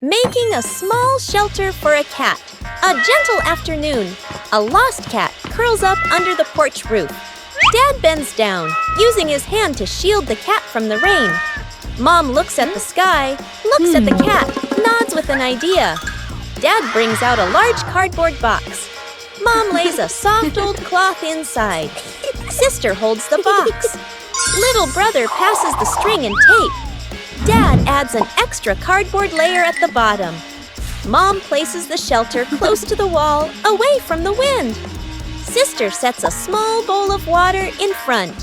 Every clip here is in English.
Making a small shelter for a cat. A gentle afternoon. A lost cat curls up under the porch roof. Dad bends down, using his hand to shield the cat from the rain. Mom looks at the sky, looks at the cat, nods with an idea. Dad brings out a large cardboard box. Mom lays a soft old cloth inside. Sister holds the box. Little brother passes the string and tape. Dad adds an extra cardboard layer at the bottom. Mom places the shelter close to the wall, away from the wind. Sister sets a small bowl of water in front.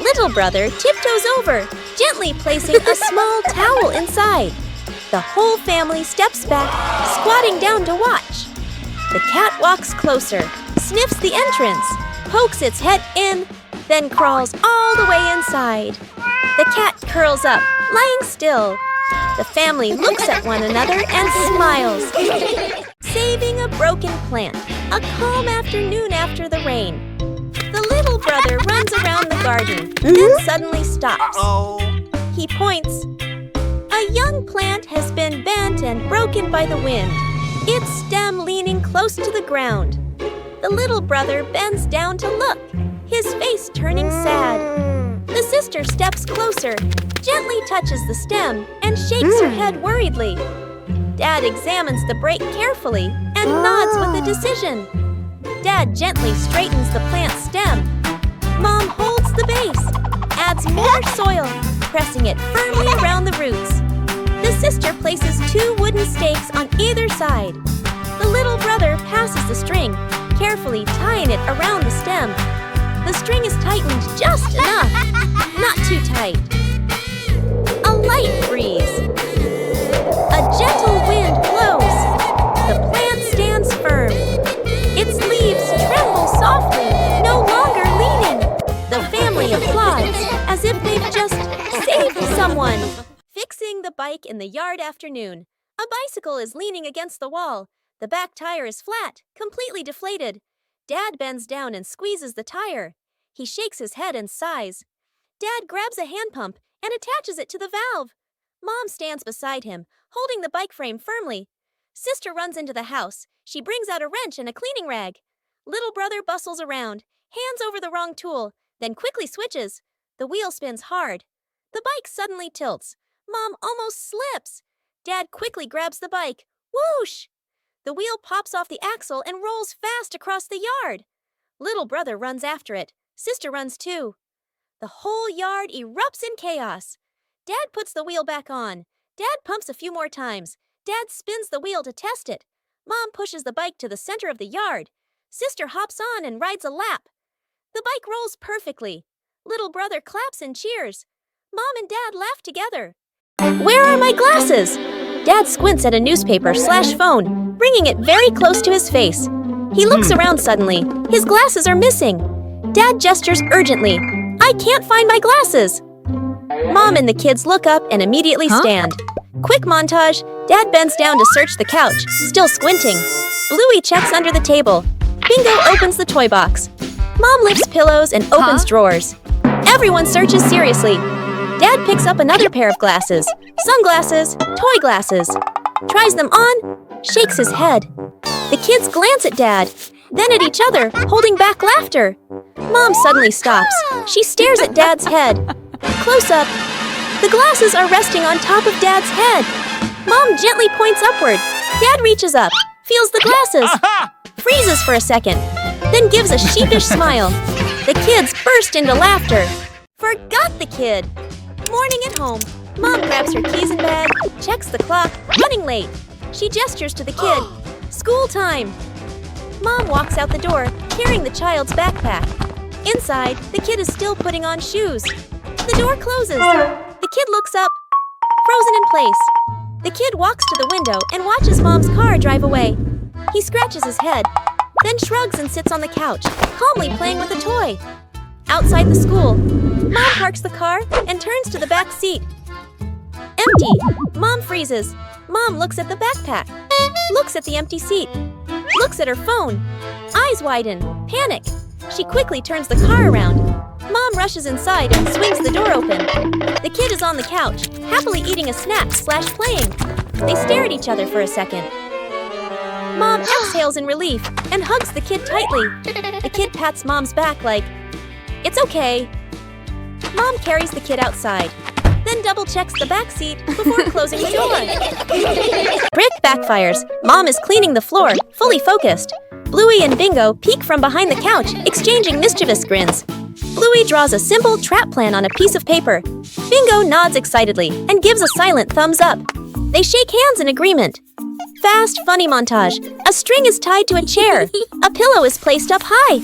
Little brother tiptoes over, gently placing a small towel inside. The whole family steps back, squatting down to watch. The cat walks closer, sniffs the entrance, pokes its head in, then crawls all the way inside. The cat curls up, lying still. The family looks at one another and smiles. Saving a broken plant, a calm afternoon after the rain. The little brother runs around the garden, then suddenly stops. He points. A young plant has been bent and broken by the wind, its stem leaning close to the ground. The little brother bends down to look, his face turning sad. The sister steps closer, gently touches the stem, and shakes her head worriedly. Dad examines the break carefully and nods with a decision. Dad gently straightens the plant's stem. Mom holds the base, adds more soil, pressing it firmly around the roots. The sister places 2 wooden stakes on either side. The little brother passes the string, carefully tying it around the stem. The string is tightened just enough, not too tight. A light breeze. A gentle wind blows. The plant stands firm. Its leaves tremble softly, no longer leaning. The family applauds as if they've just saved someone. Fixing the bike in the yard afternoon. A bicycle is leaning against the wall. The back tire is flat, completely deflated. Dad bends down and squeezes the tire. He shakes his head and sighs. Dad grabs a hand pump and attaches it to the valve. Mom stands beside him, holding the bike frame firmly. Sister runs into the house. She brings out a wrench and a cleaning rag. Little brother bustles around, hands over the wrong tool, then quickly switches. The wheel spins hard. The bike suddenly tilts. Mom almost slips. Dad quickly grabs the bike. Whoosh! The wheel pops off the axle and rolls fast across the yard. Little brother runs after it. Sister runs too. The whole yard erupts in chaos. Dad puts the wheel back on. Dad pumps a few more times. Dad spins the wheel to test it. Mom pushes the bike to the center of the yard. Sister hops on and rides a lap. The bike rolls perfectly. Little brother claps and cheers. Mom and Dad laugh together. Where are my glasses? Dad squints at a newspaper/phone, bringing it very close to his face. He looks around suddenly. His glasses are missing. Dad gestures urgently. I can't find my glasses. Mom and the kids look up and immediately stand. Quick montage. Dad bends down to search the couch, still squinting. Bluey checks under the table. Bingo opens the toy box. Mom lifts pillows and opens drawers. Everyone searches seriously. Dad picks up another pair of glasses. Sunglasses, toy glasses. Tries them on, shakes his head. The kids glance at Dad, then at each other, holding back laughter. Mom suddenly stops. She stares at Dad's head. Close up. The glasses are resting on top of Dad's head. Mom gently points upward. Dad reaches up, feels the glasses, freezes for a second, then gives a sheepish smile. The kids burst into laughter. Forgot the kid. Morning at home. Mom grabs her keys and bag, checks the clock, running late. She gestures to the kid. School time. Mom walks out the door, carrying the child's backpack. Inside, the kid is still putting on shoes. The door closes. The kid looks up, frozen in place. The kid walks to the window and watches Mom's car drive away. He scratches his head, then shrugs and sits on the couch, calmly playing with a toy. Outside the school, Mom parks the car and turns to the back seat. Empty. Mom freezes. Mom looks at the backpack, looks at the empty seat, looks at her phone. Eyes widen, panic. She quickly turns the car around. Mom rushes inside and swings the door open. The kid is on the couch, happily eating a snack/playing. They stare at each other for a second. Mom exhales in relief and hugs the kid tightly. The kid pats Mom's back like, "It's okay." Mom carries the kid outside, then double-checks the back seat before closing the door. Brick backfires. Mom is cleaning the floor, fully focused. Bluey and Bingo peek from behind the couch, exchanging mischievous grins. Bluey draws a simple trap plan on a piece of paper. Bingo nods excitedly and gives a silent thumbs up. They shake hands in agreement. Fast, funny montage. A string is tied to a chair. A pillow is placed up high.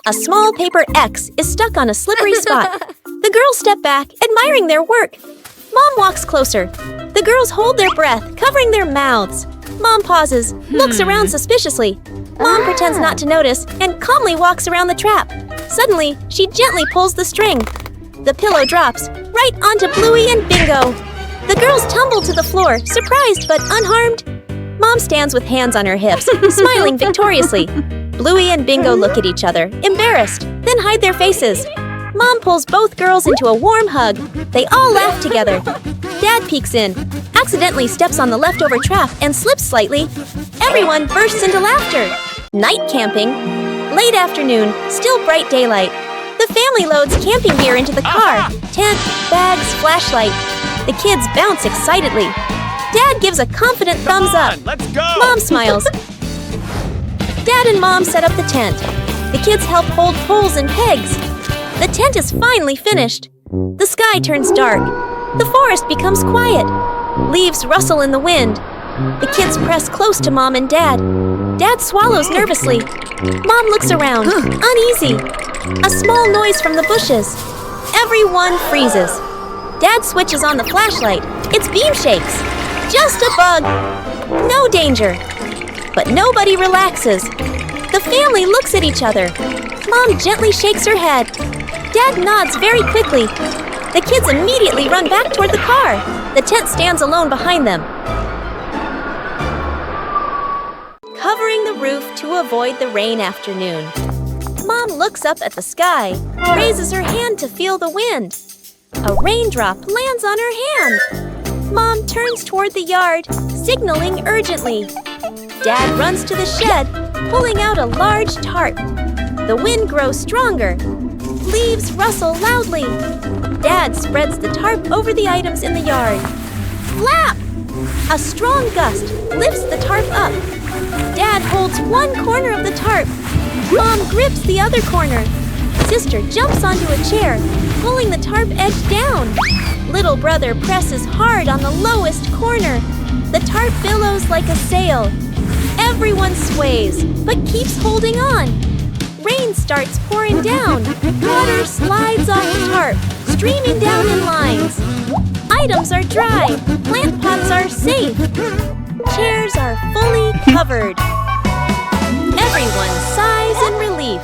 A small paper X is stuck on a slippery spot. The girls step back, admiring their work. Mom walks closer. The girls hold their breath, covering their mouths. Mom pauses, looks around suspiciously. Mom pretends not to notice and calmly walks around the trap. Suddenly, she gently pulls the string. The pillow drops right onto Bluey and Bingo. The girls tumble to the floor, surprised but unharmed. Mom stands with hands on her hips, smiling victoriously. Bluey and Bingo look at each other, embarrassed, then hide their faces. Mom pulls both girls into a warm hug. They all laugh together. Dad peeks in, accidentally steps on the leftover trap and slips slightly. Everyone bursts into laughter. Night camping. Late afternoon, still bright daylight. The family loads camping gear into the car. Tent, bags, flashlight. The kids bounce excitedly. Dad gives a confident thumbs up. Let's go! Mom smiles. Dad and Mom set up the tent. The kids help hold poles and pegs. The tent is finally finished. The sky turns dark. The forest becomes quiet. Leaves rustle in the wind. The kids press close to Mom and Dad. Dad swallows nervously. Mom looks around, uneasy. A small noise from the bushes. Everyone freezes. Dad switches on the flashlight. Its beam shakes. Just a bug. No danger. But nobody relaxes. The family looks at each other. Mom gently shakes her head. Dad nods very quickly. The kids immediately run back toward the car. The tent stands alone behind them. Covering the roof to avoid the rain afternoon. Mom looks up at the sky, raises her hand to feel the wind. A raindrop lands on her hand. Mom turns toward the yard, signaling urgently. Dad runs to the shed, pulling out a large tarp. The wind grows stronger. Leaves rustle loudly. Dad spreads the tarp over the items in the yard. Flap! A strong gust lifts the tarp up. Dad holds one corner of the tarp. Mom grips the other corner. Sister jumps onto a chair, pulling the tarp edge down. Little brother presses hard on the lowest corner. The tarp billows like a sail. Everyone sways, but keeps holding on. Rain starts pouring down. Water slides off the tarp, streaming down in lines. Items are dry. Plant pots are safe. Chairs are fully covered. Everyone sighs in relief.